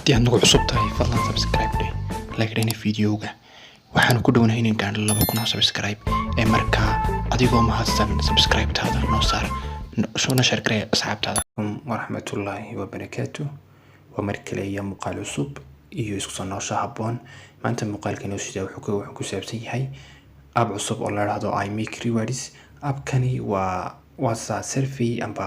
haddii aad nagu cusub tahay fadlan subscribe dheh like dhehna videoga waxaan ku dhownahay inaan gaadho 2000 subscribe ee markaa adigoo mahadsan subscribe taada noo saar shona share garee asxaabtaada warahmatullaahi wabarakaatuh waa markale iyo muuqaal cusub iyo isku soo noosho habboon maanta muuqaalkeenu sida wuxuu ku saabsan yahay app cusub oo la yiraahdo iMakeRewards appkani waa survey amba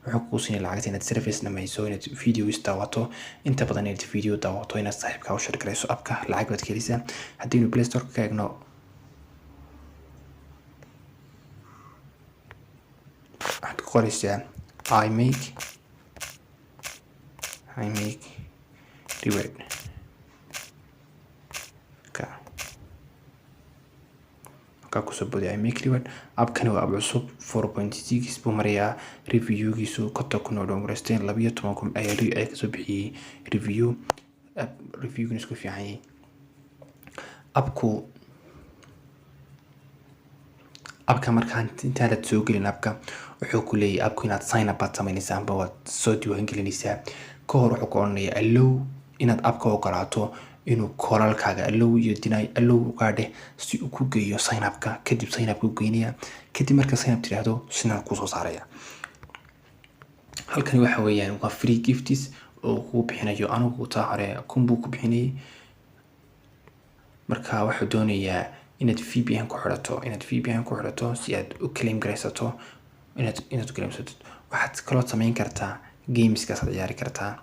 wuxuu ku siinay lacag inaad service namayso inaad video daawato inta badan inaad video daawato inaad saaxiibka u share gareyso appka lacag baad keenaysaa haddii inu Play Store ka eegno waxaad ku qoraysaa iMakeRewards kusoo boodiyay iMakeRewards appkani waa app cusub 4.6 buu marayaa reviewgiisu konton kun oo dhammaysteen 12 kun ay kasoo bixiyay reviewgan isku fiican yahay appka markaan inta la soo gelin appka wuxuu ku leeyahay appku inaad sign up samaynaysaa amba waad soo diiwaan gelinaysaa ka hor wuxuu ku oranayaa allow inaad appka ogolaato inuu koraalkaaga allow iyo deny allow gaadhe si uu ku geeyo sign upka kadib sign up ku geynaya kadib marka sign up tiraahdo sina ku soo saaraya halkan waxa weeyaan waa free gifts oo ku bixinayo anigu taa hore kumbu ku bixinay marka waxa doonayaa inaad VPN ku xirato si aad u claim gareysato inaad claimsato waxaad kaloo samayn kartaa games ka ciyaari kartaa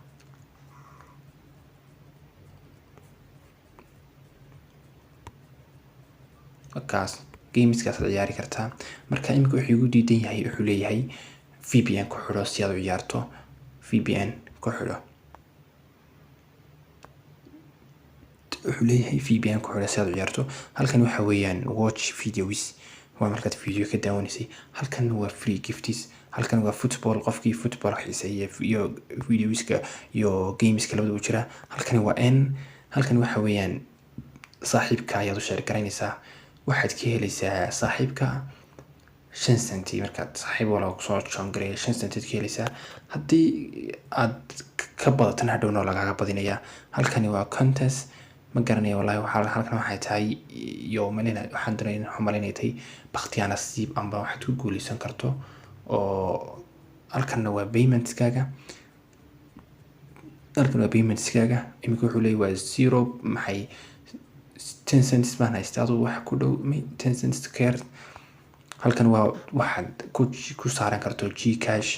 gameskaas ciyaari kartaa marka imika wuxuu igu diidan yahay wuxuu leeyahay VPN ku xiro si aad u ciyaarto VPN ku xiro si aad u ciyaarto halkan waxa weeyaan watch videos waa markaad video ka daawanaysay halkan waa free gifts halkan waa football qofkii football xiiseeya iyo videoska iyo gameska labadaba jira halkan waxa weeyaan saaxiibka ayaad u share garaynaysaa waxaad ka helaysaa saaxiibka 5 cent markaad saaxiib wala soo joongareey 5 cent ka helaysaa haddii aad ka badatan hadhowna lagaga badinaya halkani waa contest ma garanayo wallahi halkan waxay tahay iyo malina waxaan doonayaa xumalinaytay baqtiya nasiib amba waxaad ku guuleysan karto oo halkan waa paymentskaaga imika wuxuu leeyahay waa 0 maxay 10 cents baan haystaa wax ku dhow 10 cents care halkan waa waxaad ku saaran karto Gcash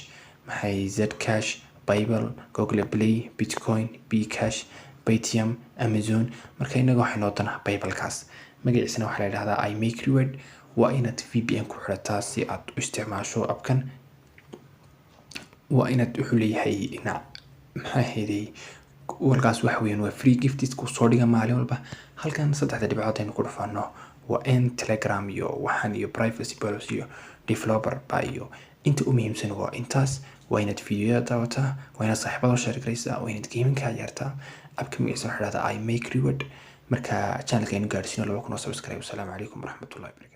maxay Zcash Paypal Google Play Bitcoin Bcash Paytm Amazon marka inaga waxay noqonaa Paypalkaas magaciisana waxa la yiraahdaa iMakeRewards waa inaad VPN ku xirataa si aad u isticmaasho appkan waa inaad wuxuu leeyahay maxay heeday warkaas waxa weeyaan waa free gifts ku soo dhiga maalin walba halkan saddexda dhibcood aynu ku dhufano waa Telegram iyo waxaan iyo privacy policy iyo developer iyo inta u muhiimsan waa intaas waa inaad video daawataa waa inaad saaxiibada share gareysaa waa inaad gaming ka ciyaartaa appka magaciisa waxa la yiraahdaa iMakeRewards marka channelka aynu gaarsiino 2000 subscribe. Assalamu alaykum warahmatullahi wabarakatuh.